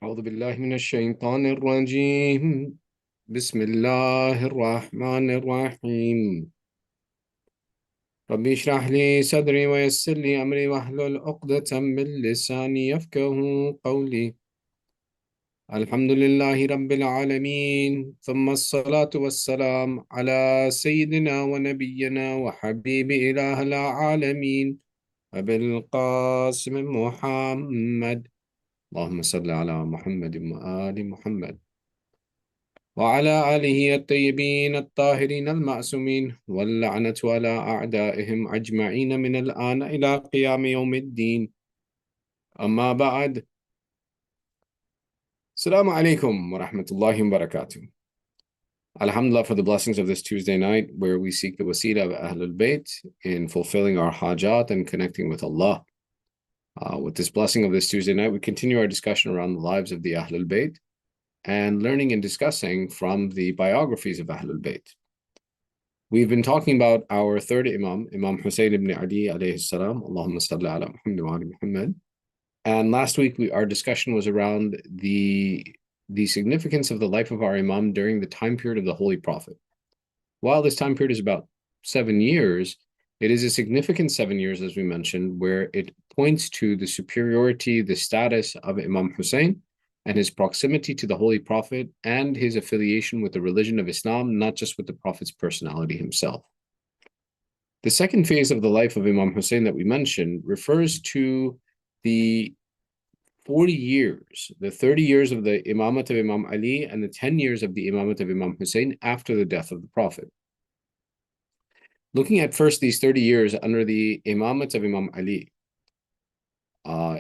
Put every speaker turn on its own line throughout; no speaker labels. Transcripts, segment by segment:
أعوذ بالله من الشيطان الرجيم بسم الله الرحمن الرحيم ربي اشرح لي صدري ويسر لي أمري واحلل عقدة من لساني يفقه قولي الحمد لله رب العالمين ثم الصلاة والسلام على سيدنا ونبينا وحبيب إله العالمين أبي القاسم محمد اللهم صل على محمد وآل محمد وعلى آله الطيبين الطاهرين المعصومين واللعنة على أعدائهم أجمعين من الآن إلى قيام يوم الدين أما بعد السلام عليكم ورحمة الله وبركاته. Alhamdulillah for the blessings of this Tuesday night where we seek the wasila of Ahlul Bayt in fulfilling our hajat and connecting with Allah. With this blessing of this Tuesday night, we continue our discussion around the lives of the Ahlul Bayt and learning and discussing from the biographies of Ahlul Bayt. We've been talking about our third Imam, Imam Hussain ibn Ali alayhi salam, Allahumma salli ala Muhammad wa ali Muhammad. And last week, our discussion was around the significance of the life of our Imam during the time period of the Holy Prophet. While this time period is about 7 years, it is a significant 7 years, as we mentioned, where it points to the superiority, the status of Imam Hussain and his proximity to the Holy Prophet and his affiliation with the religion of Islam, not just with the Prophet's personality himself. The second phase of the life of Imam Hussain that we mentioned refers to the 40 years, the 30 years of the Imamat of Imam Ali and the 10 years of the Imamat of Imam Hussain after the death of the Prophet. Looking at first these 30 years under the Imamat of Imam Ali,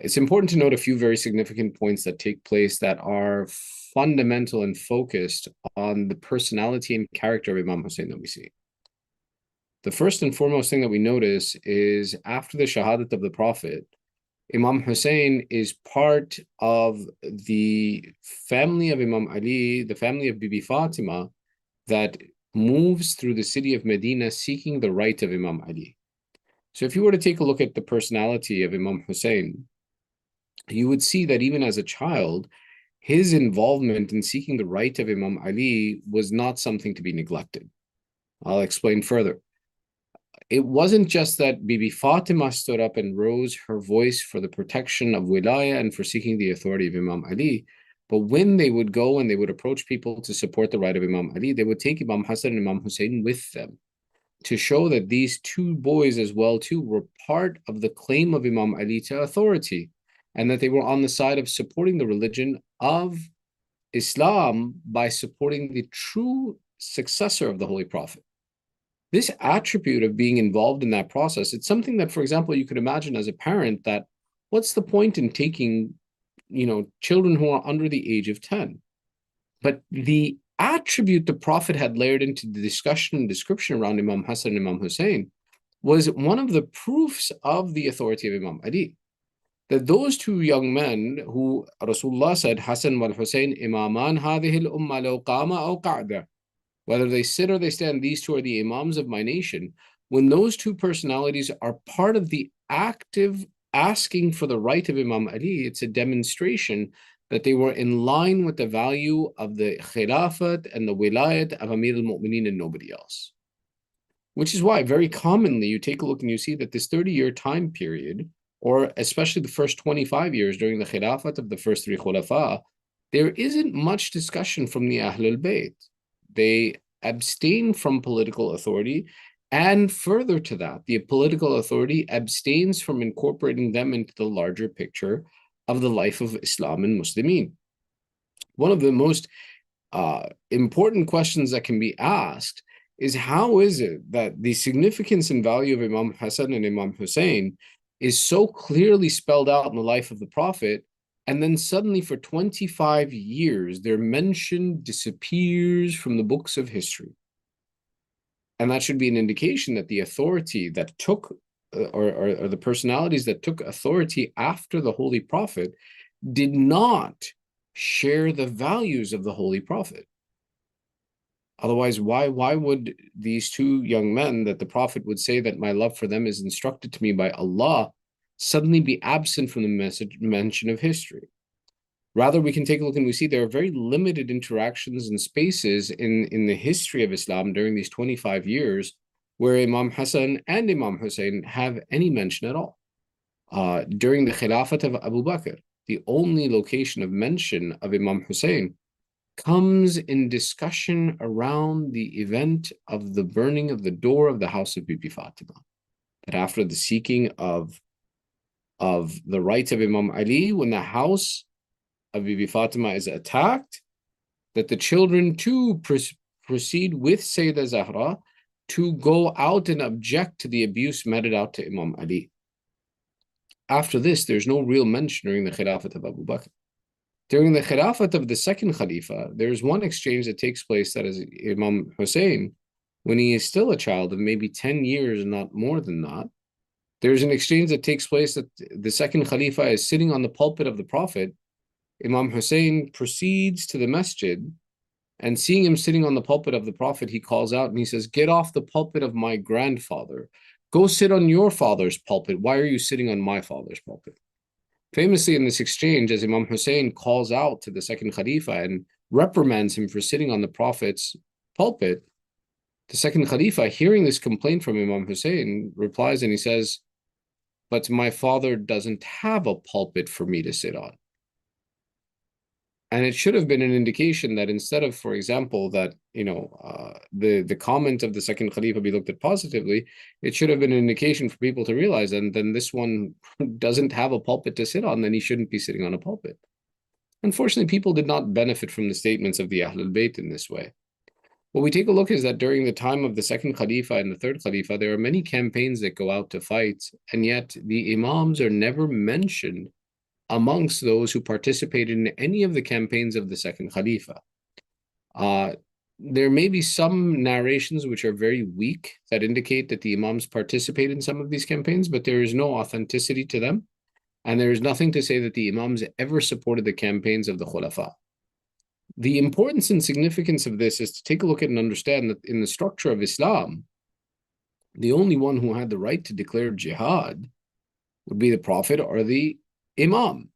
it's important to note a few very significant points that take place that are fundamental and focused on the personality and character of Imam Hussain that we see. The first and foremost thing that we notice is after the Shahadat of the Prophet, Imam Hussain is part of the family of Imam Ali, the family of Bibi Fatima, that moves through the city of Medina seeking the right of Imam Ali. So if you were to take a look at the personality of Imam Hussain, you would see that even as a child, his involvement in seeking the right of Imam Ali was not something to be neglected. I'll explain further. It wasn't just that Bibi Fatima stood up and rose her voice for the protection of wilaya and for seeking the authority of Imam Ali, but when they would go and they would approach people to support the right of Imam Ali, they would take Imam Hassan and Imam Hussain with them to show that these two boys as well too were part of the claim of Imam Ali to authority and that they were on the side of supporting the religion of Islam by supporting the true successor of the Holy Prophet. This attribute of being involved in that process, it's something that, for example, you could imagine as a parent that what's the point in taking, children who are under the age of 10? But the attribute the Prophet had layered into the discussion and description around Imam Hassan and Imam Hussain was one of the proofs of the authority of Imam Ali. That those two young men who Rasulullah said, Hassan wal Hussain, Imaman hadhihi al-umma law qama aw qa'da. Whether they sit or they stand, these two are the Imams of my nation. When those two personalities are part of the active asking for the right of Imam Ali, it's a demonstration that they were in line with the value of the Khilafat and the Wilayat of Amir al-Mu'mineen and nobody else. Which is why very commonly you take a look and you see that this 30-year time period, or especially the first 25 years during the Khilafat of the first three Khulafa, there isn't much discussion from the Ahlul Bayt. They abstain from political authority, and further to that, the political authority abstains from incorporating them into the larger picture of the life of Islam and Muslimin. One of the most important questions that can be asked is how is it that the significance and value of Imam Hassan and Imam Hussain is so clearly spelled out in the life of the Prophet, and then suddenly for 25 years, their mention disappears from the books of history. And that should be an indication that the authority that took, or the personalities that took authority after the Holy Prophet did not share the values of the Holy Prophet. Otherwise, why would these two young men that the Prophet would say that my love for them is instructed to me by Allah suddenly be absent from the mention of history? Rather, we can take a look and we see there are very limited interactions and spaces in the history of Islam during these 25 years where Imam Hassan and Imam Hussain have any mention at all. During the Khilafat of Abu Bakr, the only location of mention of Imam Hussain comes in discussion around the event of the burning of the door of the house of Bibi Fatima. That after the seeking of the rights of Imam Ali, when the house of Bibi Fatima is attacked, that the children too proceed with Sayyidah Zahra to go out and object to the abuse meted out to Imam Ali. After this, there's no real mention during the Khilafat of Abu Bakr. During the Khilafat of the second Khalifa, there's one exchange that takes place, that is Imam Hussain, when he is still a child of maybe 10 years, not more than that. There's an exchange that takes place that the second Khalifa is sitting on the pulpit of the Prophet. Imam Hussain proceeds to the masjid, and seeing him sitting on the pulpit of the Prophet, he calls out and he says, "Get off the pulpit of my grandfather. Go sit on your father's pulpit. Why are you sitting on my father's pulpit?" Famously, in this exchange, as Imam Hussain calls out to the second Khalifa and reprimands him for sitting on the Prophet's pulpit, the second Khalifa, hearing this complaint from Imam Hussain, replies and he says, "But my father doesn't have a pulpit for me to sit on." And it should have been an indication that instead of, for example, that the comment of the second Khalifa be looked at positively, it should have been an indication for people to realize, and then this one doesn't have a pulpit to sit on, then he shouldn't be sitting on a pulpit. Unfortunately, people did not benefit from the statements of the Ahlul Bayt in this way. What we take a look is that during the time of the second Khalifa and the third Khalifa, there are many campaigns that go out to fight, and yet the Imams are never mentioned amongst those who participated in any of the campaigns of the second Khalifa. There may be some narrations which are very weak that indicate that the Imams participate in some of these campaigns, but there is no authenticity to them. And there is nothing to say that the Imams ever supported the campaigns of the Khulafa. The importance and significance of this is to take a look at and understand that in the structure of Islam, the only one who had the right to declare jihad would be the Prophet or the Imam.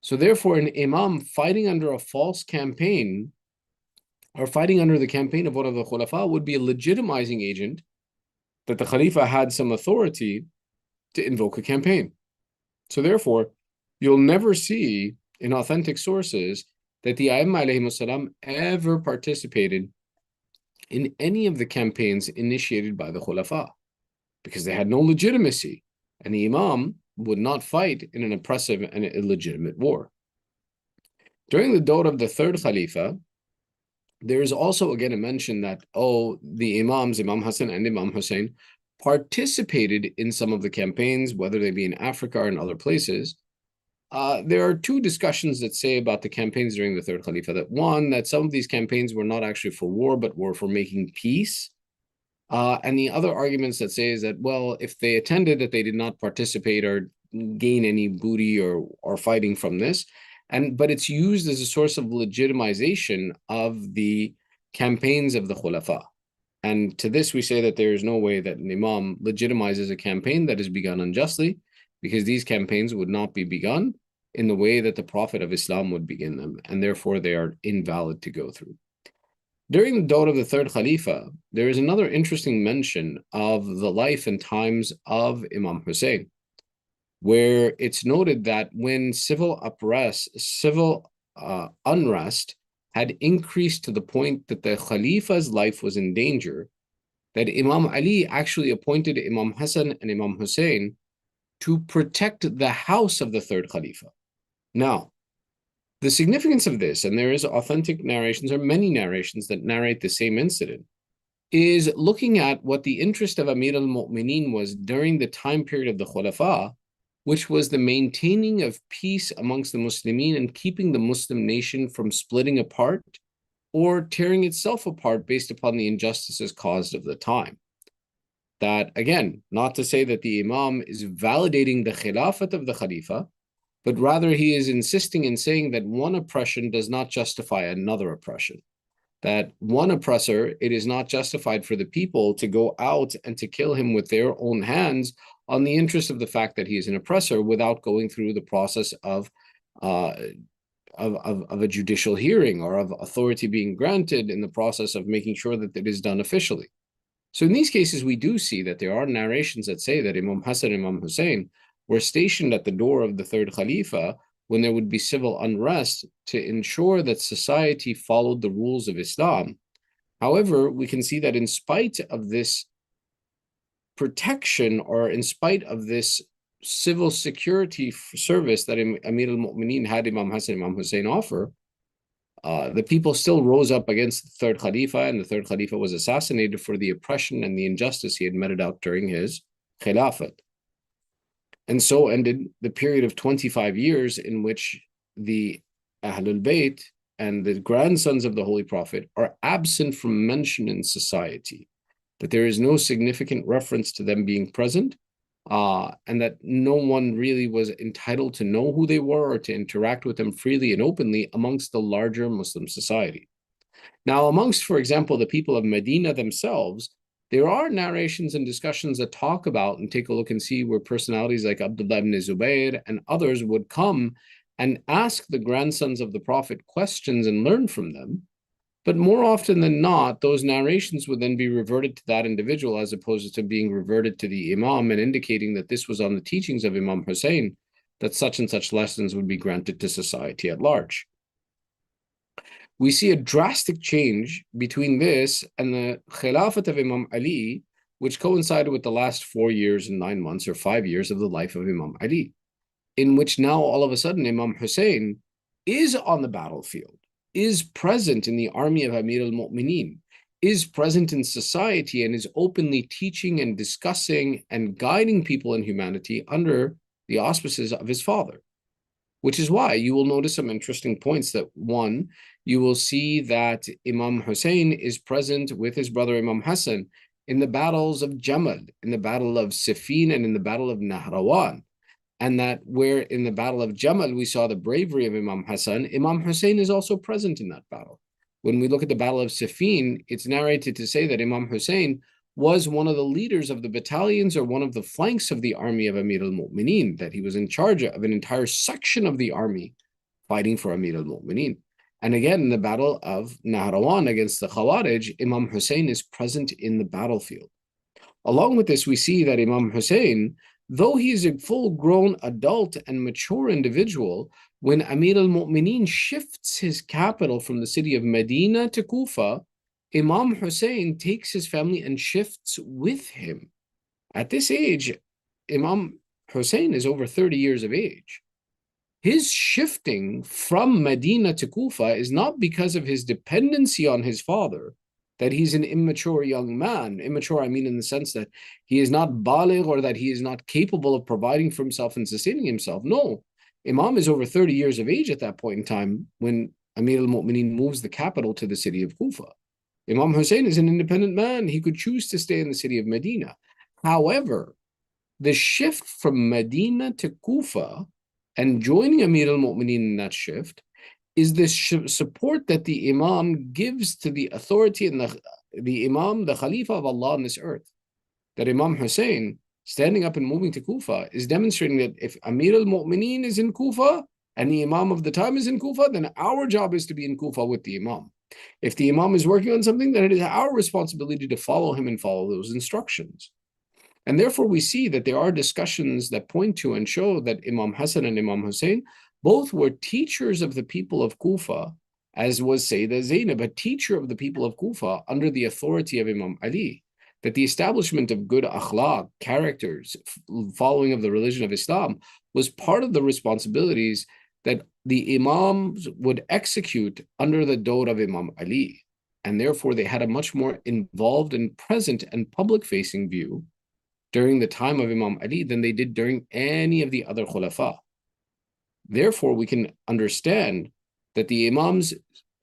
So therefore, an Imam fighting under a false campaign or fighting under the campaign of one of the Khulafa would be a legitimizing agent that the Khalifa had some authority to invoke a campaign. So therefore, you'll never see in authentic sources that the A'immah alayhimus salam ever participated in any of the campaigns initiated by the Khulafa, because they had no legitimacy, and the Imam would not fight in an oppressive and illegitimate war. During the dawr of the third Khalifa, there is also again a mention that, the Imams, Imam Hassan and Imam Hussain, participated in some of the campaigns, whether they be in Africa or in other places. There are two discussions that say about the campaigns during the third Khalifa. That one, that some of these campaigns were not actually for war, but were for making peace. And the other arguments that say is that, well, if they attended, that they did not participate or gain any booty or fighting from this. But it's used as a source of legitimization of the campaigns of the Khulafa. And to this, we say that there is no way that an Imam legitimizes a campaign that is begun unjustly, because these campaigns would not be begun in the way that the Prophet of Islam would begin them, and therefore they are invalid to go through. During the dawr of the third Khalifa, there is another interesting mention of the life and times of Imam Hussain, where it's noted that when civil unrest had increased to the point that the Khalifa's life was in danger, that Imam Ali actually appointed Imam Hassan and Imam Hussain to protect the house of the third Khalifa. Now, the significance of this, and there is authentic narrations or many narrations that narrate the same incident, is looking at what the interest of Amir al-Mu'mineen was during the time period of the Khulafa, which was the maintaining of peace amongst the Muslimin and keeping the Muslim nation from splitting apart or tearing itself apart based upon the injustices caused of the time. That, again, not to say that the Imam is validating the Khilafat of the Khalifa, but rather he is insisting in saying that one oppression does not justify another oppression. That one oppressor, it is not justified for the people to go out and to kill him with their own hands on the interest of the fact that he is an oppressor without going through the process of of a judicial hearing or of authority being granted in the process of making sure that it is done officially. So in these cases, we do see that there are narrations that say that Imam Hassan and Imam Hussain were stationed at the door of the third Khalifa when there would be civil unrest to ensure that society followed the rules of Islam. However, we can see that in spite of this protection, or in spite of this civil security service that Amir al-Mu'mineen had Imam Hassan and Imam Hussain offer, the people still rose up against the third Khalifa, and the third Khalifa was assassinated for the oppression and the injustice he had meted out during his Khilafat. And so ended the period of 25 years in which the Ahlul Bayt and the grandsons of the Holy Prophet are absent from mention in society, that there is no significant reference to them being present, and that no one really was entitled to know who they were or to interact with them freely and openly amongst the larger Muslim society. Now, amongst, for example, the people of Medina themselves, there are narrations and discussions that talk about and take a look and see where personalities like Abdullah ibn Zubayr and others would come and ask the grandsons of the Prophet questions and learn from them. But more often than not, those narrations would then be reverted to that individual as opposed to being reverted to the Imam and indicating that this was on the teachings of Imam Hussain, that such and such lessons would be granted to society at large. We see a drastic change between this and the Khilafat of Imam Ali, which coincided with the last 4 years and 9 months or 5 years of the life of Imam Ali, in which now all of a sudden Imam Hussain is on the battlefield, is present in the army of Amir al-Mu'mineen, is present in society, and is openly teaching and discussing and guiding people in humanity under the auspices of his father. Which is why you will notice some interesting points. That one, you will see that Imam Hussain is present with his brother Imam Hassan in the battles of Jamal, in the battle of Siffin, and in the battle of Nahrawan. And that where in the battle of Jamal we saw the bravery of Imam Hassan, Imam Hussain is also present in that battle. When we look at the battle of Siffin, it's narrated to say that Imam Hussain was one of the leaders of the battalions or one of the flanks of the army of Amir al-Mu'mineen, that he was in charge of an entire section of the army fighting for Amir al-Mu'mineen. And again, in the battle of Nahrawan against the Khawarij, Imam Hussain is present in the battlefield. Along with this, we see that Imam Hussain, though he is a full-grown adult and mature individual, when Amir al-Mu'mineen shifts his capital from the city of Medina to Kufa, Imam Hussain takes his family and shifts with him. At this age, Imam Hussain is over 30 years of age. His shifting from Medina to Kufa is not because of his dependency on his father, that he's an immature young man. Immature, I mean in the sense that he is not baligh or that he is not capable of providing for himself and sustaining himself. No, Imam is over 30 years of age at that point in time when Amir al-Mu'mineen moves the capital to the city of Kufa. Imam Hussain is an independent man. He could choose to stay in the city of Medina. However, the shift from Medina to Kufa and joining Amir al-Mu'mineen in that shift is this support that the Imam gives to the authority and the Imam, the Khalifa of Allah on this earth. That Imam Hussain, standing up and moving to Kufa, is demonstrating that if Amir al-Mu'mineen is in Kufa and the Imam of the time is in Kufa, then our job is to be in Kufa with the Imam. If the Imam is working on something, then it is our responsibility to follow him and follow those instructions. And therefore, we see that there are discussions that point to and show that Imam Hassan and Imam Hussain both were teachers of the people of Kufa, as was Sayyidah Zainab, a teacher of the people of Kufa under the authority of Imam Ali. That the establishment of good akhlaq, characters, following of the religion of Islam, was part of the responsibilities that the Imams would execute under the door of Imam Ali. And therefore, they had a much more involved and present and public-facing view during the time of Imam Ali than they did during any of the other Khulafa. Therefore, we can understand that the Imam's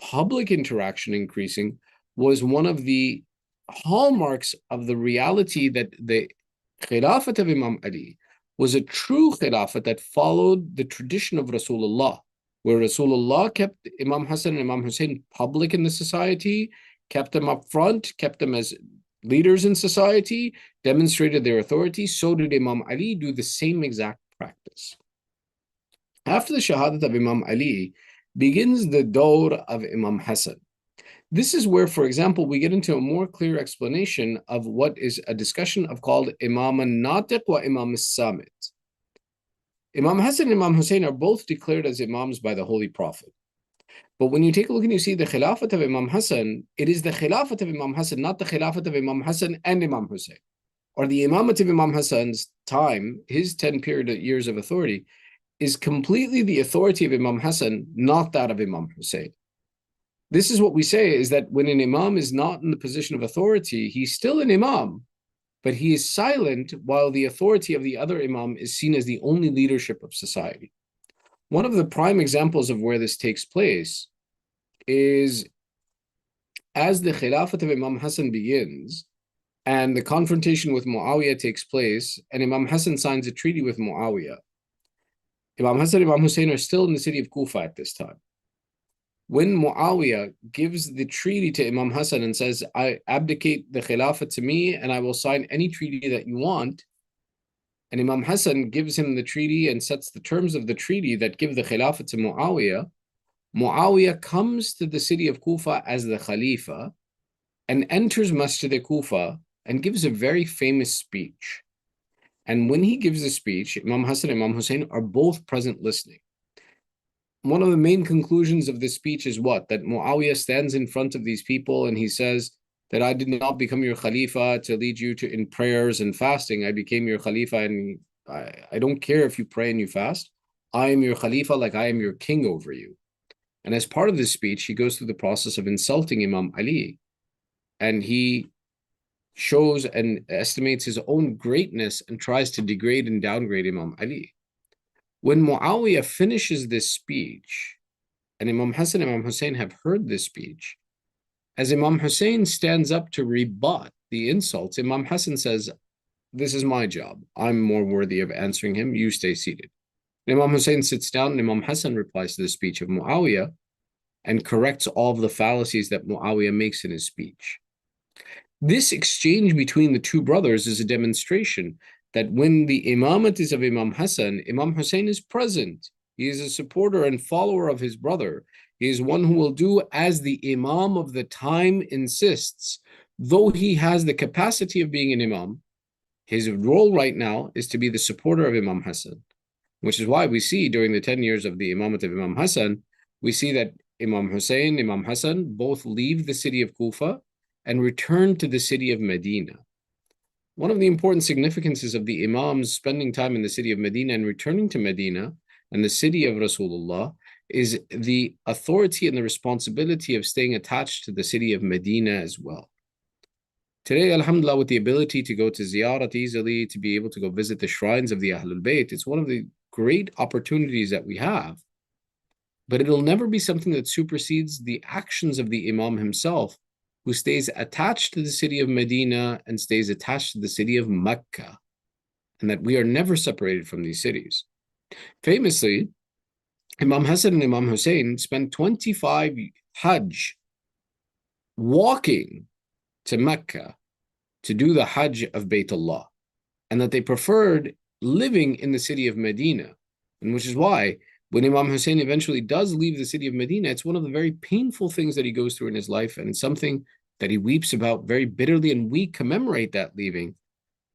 public interaction increasing was one of the hallmarks of the reality that the Khilafat of Imam Ali was a true Khilafat that followed the tradition of Rasulullah, where Rasulullah kept Imam Hassan and Imam Hussain public in the society, kept them up front, kept them as leaders in society, demonstrated their authority. So did Imam Ali do the same exact practice. After the Shahadat of Imam Ali, begins the dawr of Imam Hassan. This is where, for example, we get into a more clear explanation of what is a discussion of called Imam al-Natiq wa Imam al-Samit. Imam Hassan and Imam Hussain are both declared as imams by the Holy Prophet. But when you take a look and you see the Khilafat of Imam Hassan, it is the Khilafat of Imam Hassan, not the Khilafat of Imam Hassan and Imam Hussain. Or the Imamat of Imam Hassan's time, his 10 years of authority, is completely the authority of Imam Hassan, not that of Imam Hussain. This is what we say, is that when an Imam is not in the position of authority, he's still an Imam, but he is silent while the authority of the other Imam is seen as the only leadership of society. One of the prime examples of where this takes place is as the Khilafat of Imam Hassan begins and the confrontation with Muawiyah takes place and Imam Hassan signs a treaty with Muawiyah. Imam Hassan and Imam Hussain are still in the city of Kufa at this time. When Muawiyah gives the treaty to Imam Hassan and says, I abdicate the Khilafah to me and I will sign any treaty that you want, and Imam Hassan gives him the treaty and sets the terms of the treaty that give the Khilafah to Muawiyah, Muawiyah comes to the city of Kufa as the Khalifa and enters Masjid Kufa and gives a very famous speech. And when he gives the speech, Imam Hassan and Imam Hussain are both present listening. One of the main conclusions of this speech is what? That Muawiyah stands in front of these people and he says that I did not become your Khalifa to lead you to in prayers and fasting. I became your Khalifa and I don't care if you pray and you fast. I am your Khalifa like I am your king over you. And as part of this speech, he goes through the process of insulting Imam Ali. And he shows and estimates his own greatness and tries to degrade and downgrade Imam Ali. When Muawiyah finishes this speech, and Imam Hassan and Imam Hussain have heard this speech, as Imam Hussain stands up to rebut the insults, Imam Hassan says, this is my job. I'm more worthy of answering him. You stay seated. Imam Hussain sits down and Imam Hassan replies to the speech of Muawiyah and corrects all of the fallacies that Muawiyah makes in his speech. This exchange between the two brothers is a demonstration that when the imamat is of Imam Hassan, Imam Hussain is present. He is a supporter and follower of his brother. He is one who will do as the imam of the time insists. Though he has the capacity of being an imam, his role right now is to be the supporter of Imam Hassan, which is why we see during the 10 years of the imamat of Imam Hassan, we see that Imam Hussain, Imam Hassan both leave the city of Kufa and return to the city of Medina. One of the important significances of the imams spending time in the city of Medina and returning to Medina and the city of Rasulullah is the authority and the responsibility of staying attached to the city of Medina as well. Today, alhamdulillah, with the ability to go to ziyarat easily, to be able to go visit the shrines of the Ahlul Bayt, it's one of the great opportunities that we have. But it'll never be something that supersedes the actions of the imam himself, who stays attached to the city of Medina and stays attached to the city of Mecca, and that we are never separated from these cities. Famously, Imam Hassan and Imam Hussain spent 25 Hajj walking to Mecca to do the Hajj of Baytullah, and that they preferred living in the city of Medina, and which is why when Imam Hussain eventually does leave the city of Medina, it's one of the very painful things that he goes through in his life, and it's something that he weeps about very bitterly, and we commemorate that leaving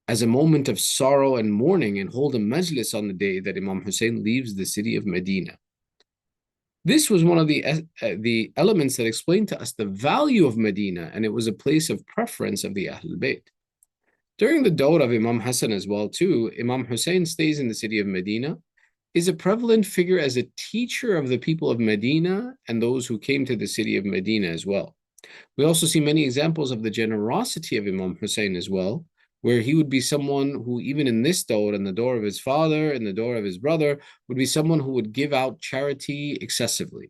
as a moment of sorrow and mourning and hold a majlis on the day that Imam Hussain leaves the city of Medina. This was one of the elements that explained to us the value of Medina, and it was a place of preference of the Ahlul Bayt. During the dawr of Imam Hassan as well, too, Imam Hussain stays in the city of Medina, is a prevalent figure as a teacher of the people of Medina and those who came to the city of Medina as well. We also see many examples of the generosity of Imam Hussain as well, where he would be someone who, even in this dawr, and the dawr of his father and the dawr of his brother, would be someone who would give out charity excessively.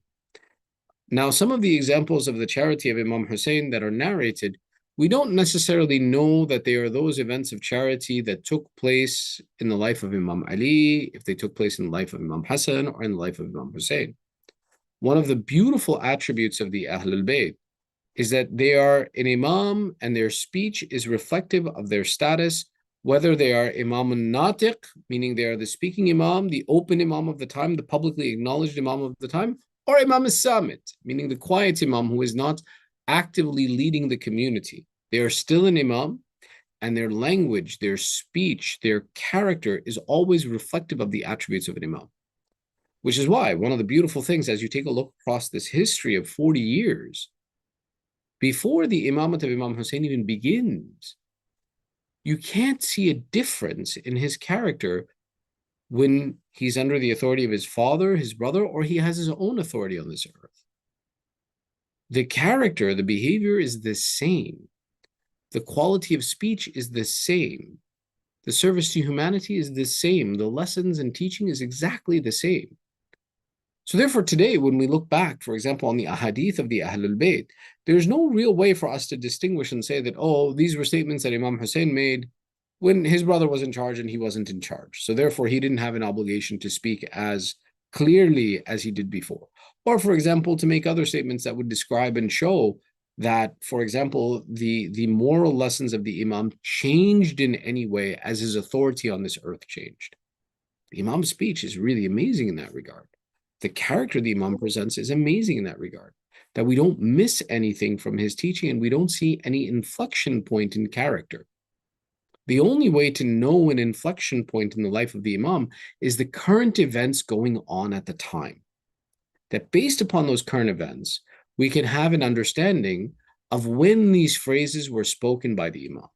Now, some of the examples of the charity of Imam Hussain that are narrated, we don't necessarily know that they are those events of charity that took place in the life of Imam Ali, if they took place in the life of Imam Hassan or in the life of Imam Hussain. One of the beautiful attributes of the Ahlul Bayt is that they are an imam and their speech is reflective of their status, whether they are Imam al-Natiq, meaning they are the speaking imam, the open imam of the time, the publicly acknowledged imam of the time, or Imam Samit, meaning the quiet Imam who is not actively leading the community. They are still an Imam, and their language, their speech, their character is always reflective of the attributes of an Imam. Which is why one of the beautiful things, as you take a look across this history of 40 years, before the Imamate of Imam Hussain even begins, you can't see a difference in his character when he's under the authority of his father, his brother, or he has his own authority on this earth. The character, the behavior is the same. The quality of speech is the same. The service to humanity is the same. The lessons and teaching is exactly the same. So therefore, today, when we look back, for example, on the ahadith of the Ahlul Bayt, there's no real way for us to distinguish and say that, oh, these were statements that Imam Hussain made when his brother was in charge and he wasn't in charge. So therefore, he didn't have an obligation to speak as clearly as he did before. Or, for example, to make other statements that would describe and show that, for example, the moral lessons of the Imam changed in any way as his authority on this earth changed. The Imam's speech is really amazing in that regard. The character the Imam presents is amazing in that regard, that we don't miss anything from his teaching and we don't see any inflection point in character. The only way to know an inflection point in the life of the Imam is the current events going on at the time. That based upon those current events, we can have an understanding of when these phrases were spoken by the Imam.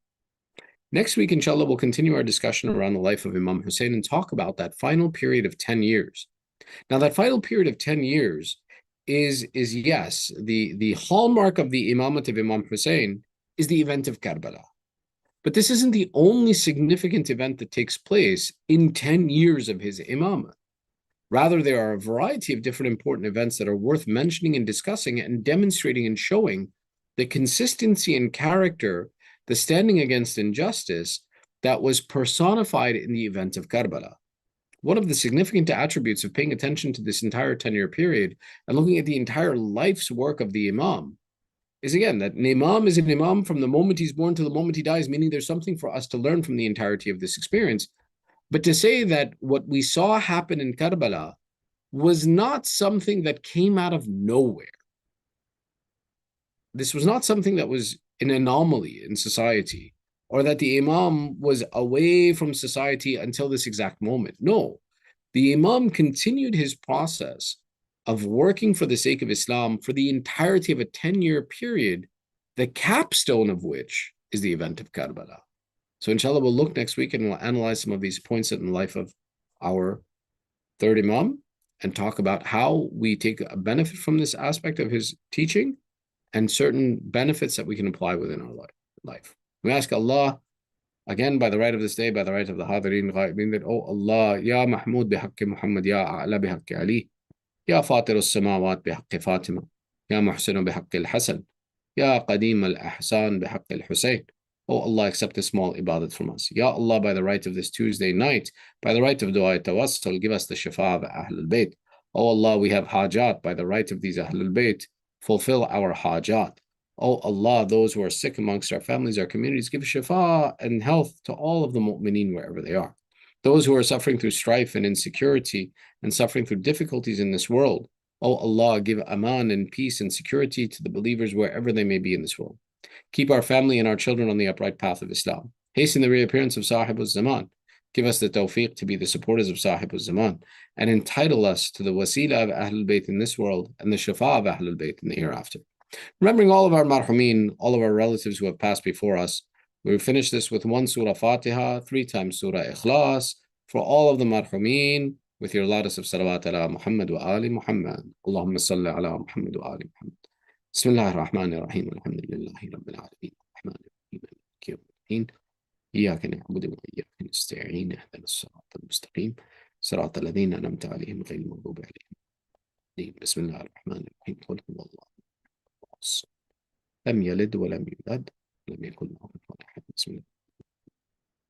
Next week, inshallah, we'll continue our discussion around the life of Imam Hussain and talk about that final period of 10 years. Now, that final period of 10 years is yes, the hallmark of the imamate of Imam Hussain is the event of Karbala. But this isn't the only significant event that takes place in 10 years of his imamate. Rather, there are a variety of different important events that are worth mentioning and discussing and demonstrating and showing the consistency in character, the standing against injustice that was personified in the event of Karbala. One of the significant attributes of paying attention to this entire 10-year period and looking at the entire life's work of the Imam is, again, that an Imam is an Imam from the moment he's born to the moment he dies, meaning there's something for us to learn from the entirety of this experience. But to say that what we saw happen in Karbala was not something that came out of nowhere. This was not something that was an anomaly in society, or that the Imam was away from society until this exact moment. No, the Imam continued his process of working for the sake of Islam for the entirety of a 10-year period, the capstone of which is the event of Karbala. So inshallah, we'll look next week and we'll analyze some of these points in the life of our third Imam and talk about how we take a benefit from this aspect of his teaching and certain benefits that we can apply within our life. We ask Allah, again, by the right of this day, by the right of the Hadirin, Ghaibin, that, oh Allah, Ya Mahmud bihaqqi Muhammad, Ya A'la bihaqqi Ali, Ya Fatir al-Samawat bihaqqi Fatima, Ya Muhsin bihaqqi al-Hasan, Ya Qadim al-Ahsan bihaqqi al-Hussein. Oh Allah, accept this small ibadat from us. Ya Allah, by the right of this Tuesday night, by the right of Dua-e-Tawassul, give us the Shifa of Ahlul Bayt. Oh Allah, we have hajat by the right of these Ahlul Bayt. Fulfill our hajat. Oh Allah, those who are sick amongst our families, our communities, give shifa and health to all of the mu'mineen wherever they are. Those who are suffering through strife and insecurity and suffering through difficulties in this world, oh Allah, give aman and peace and security to the believers wherever they may be in this world. Keep our family and our children on the upright path of Islam. Hasten the reappearance of Sahib al-Zaman. Give us the tawfiq to be the supporters of Sahib al-Zaman and entitle us to the wasila of Ahlul Bayt in this world and the shafa of Ahlul Bayt in the hereafter. Remembering all of our marhumin, all of our relatives who have passed before us, we finish this with 1 Surah Fatiha, 3 times Surah Ikhlas, for all of the marhumin, with your lattice of salawat ala Muhammad wa ali Muhammad. Allahumma salli ala Muhammad wa ali Muhammad. Bismillah ar-Rahman ar-Rahim, alhamdulillahi rabbil alameen, ar-Rahman ar-Rahim, maliki yawmiddin. إياك نعبد وإياك نستعين اهدنا الصراط المستقيم صراط الذين أنعمت عليهم غير المغضوب عليهم. بسم الله الرحمن الرحيم. قل هو الله لم يلد ولم يولد